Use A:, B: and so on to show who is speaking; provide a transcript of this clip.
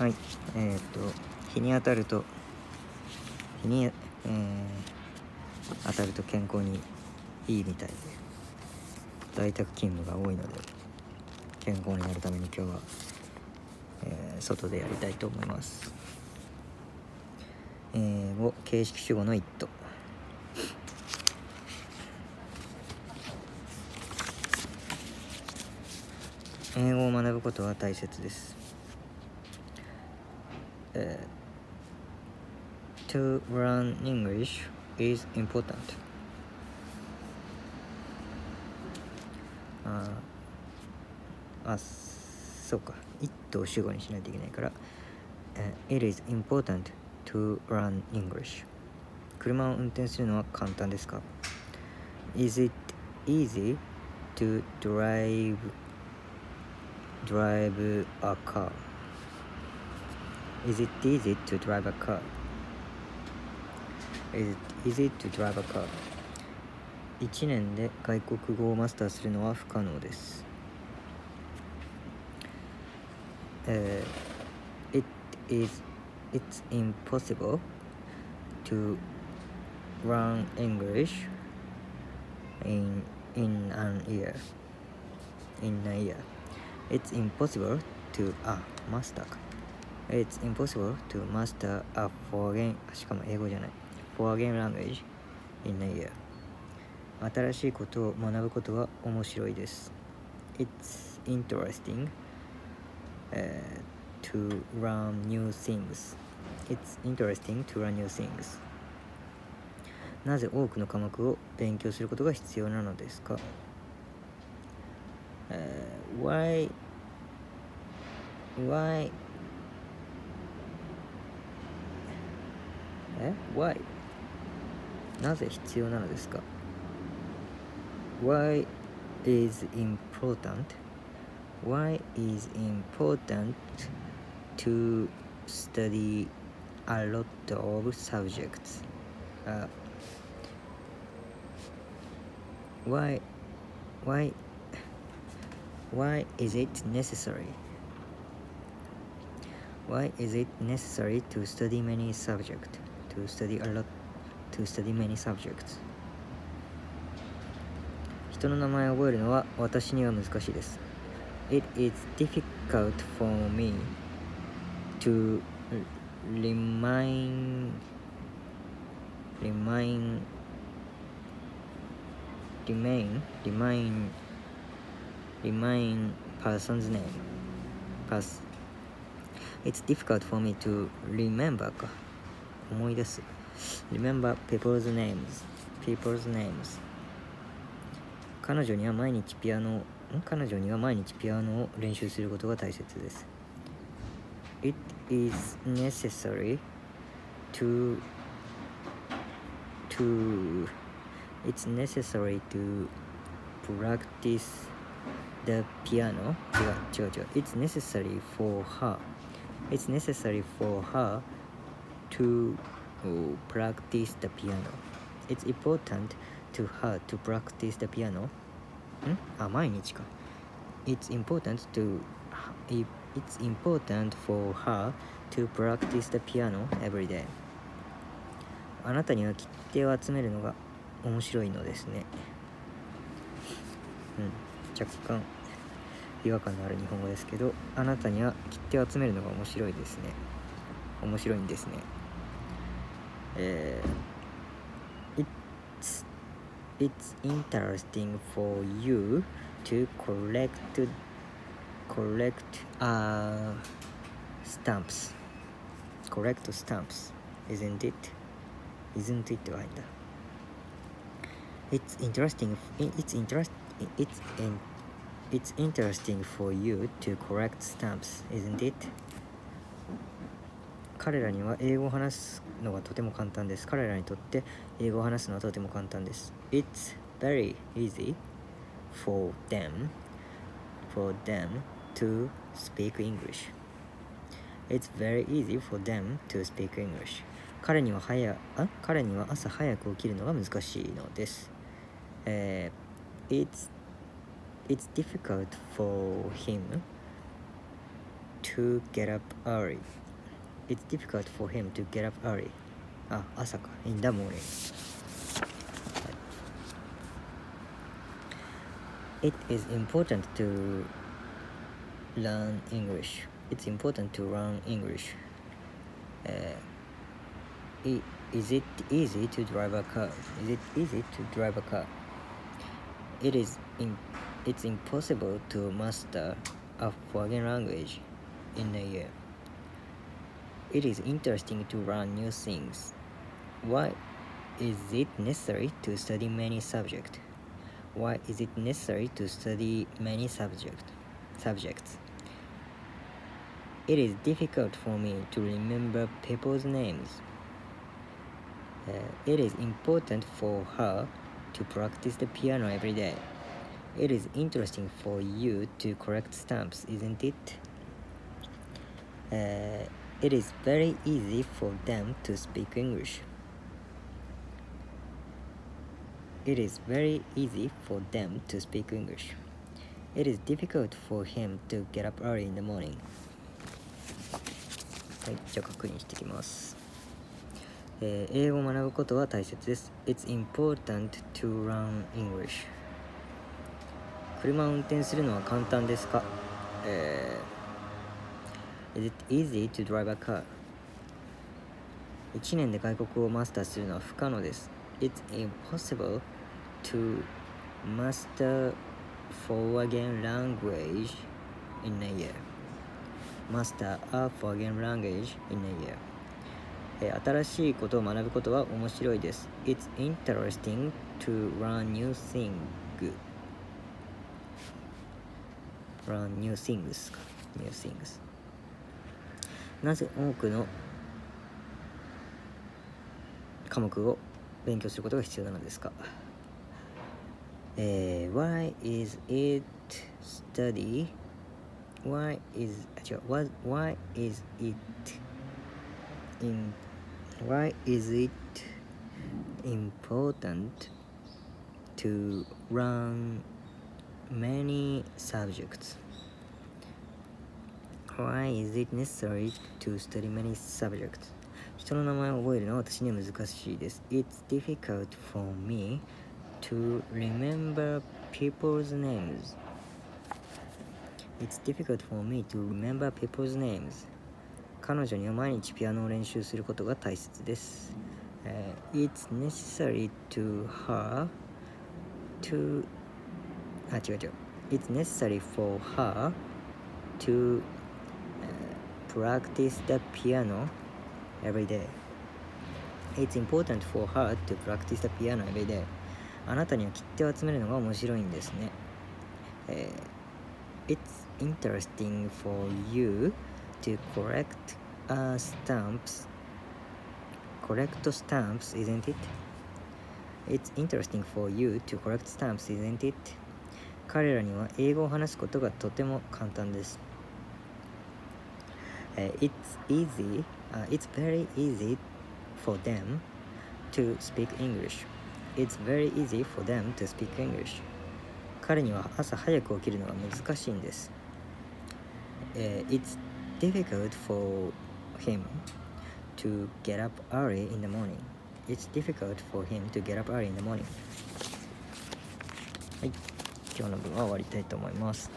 A: はい、日に当たると健康にいいみたいで、在宅勤務が多いので健康になるために今日は、外でやりたいと思います。形式主語のit。英語を学ぶことは大切です。To learn English is important. そうか。it を主語にしないといけないから、It is important to learn English. 車を運転するのは簡単ですか？ Is it easy to drive a car? Is it easy to drive a car? Is it easy to drive a car? 1年で外国語をマスターするのは不可能です。It's impossible to learn English in an year. It's impossible to master. It's impossible to master a foreign しかも英語じゃない foreign language in a year. 新しいことを学ぶことは面白いです。It's interesting to learn new things. It's interesting to learn new things. なぜ多くの科目を勉強することが必要なのですか？Whyなぜ必要なのですか？ Why is important to study a lot of subjects? Why is it necessary? Why is it necessary to study many subjects? To study many subjects. 人の名前を覚えるのは私には難しいです。It is difficult for me to remain person's name. It's difficult for me to remember か。思い出す。Remember people's names. 彼女には毎日ピアノを練習することが大切です。It is necessary to practice the piano. 違う。It's necessary for her to practice the piano. It's important to her to practice the piano. 毎日か。It's important for her to practice the piano every day. あなたには切手を集めるのが面白いのですね。若干違和感のある日本語ですけど、あなたには切手を集めるのが面白いんですね。It's interesting for you to collect stamps. Isn't it はないんだ。It's interesting for you to collect stamps, isn't it? 彼らには英語を話すのがとても簡単です。彼らにとって英語を話すのはとても簡単です。It's very easy for them to speak English. It's very easy for them to speak English. 彼には朝早く起きるのが難しいのです。It's difficult for him to get up early. It's difficult for him to get up early. 朝か。in the morning. It is important to learn English. It's important to learn English. Is it easy to drive a car? Is it easy to drive a car? It's impossible to master a foreign language in a year. It is interesting to learn new things. Why is it necessary to study many subjects? Why is it necessary to study many subjects? It is difficult for me to remember people's names. It is important for her to practice the piano every day. It is interesting for you to collect stamps, isn't it? It is very easy for them to speak English. It is very easy for them to speak English. It is difficult for him to get up early in the morning. はい、じゃあ確認していきます。英語を学ぶことは大切です。It's important to learn English. 車を運転するのは簡単ですか？Is it easy to drive a car? 1年で外国語をマスターするのは不可能です。It's impossible to master foreign language in a year. Master a foreign language in a year. 新しいことを学ぶことは面白いです。It's interesting to learn new things. Learn new things. New things. なぜ多くの科目を勉強することが必要なのですか？Why is it study? Why is it important to learn many subjects? Why is it necessary to study many subjects? 人の名前を覚えるのは私には難しいです。It's difficult for me to remember people's names. It's difficult for me to remember people's names. 彼女には毎日ピアノを練習することが大切です。It's necessary to her to It's necessary for her to practice the piano every day. It's important for her to practice the piano every day. あなたには切手を集めるのが面白いんですね。It's interesting for you to collect stamps, isn't it? It's interesting for you to collect stamps, isn't it? 彼らには英語を話すことがとても簡単です。It's very easy for them to speak English. It's very easy for them to speak English. 彼には朝早く起きるのが難しいんです。It's difficult for him to get up early in the morning. It's difficult for him to get up early in the morning. はい、今日の分は終わりたいと思います。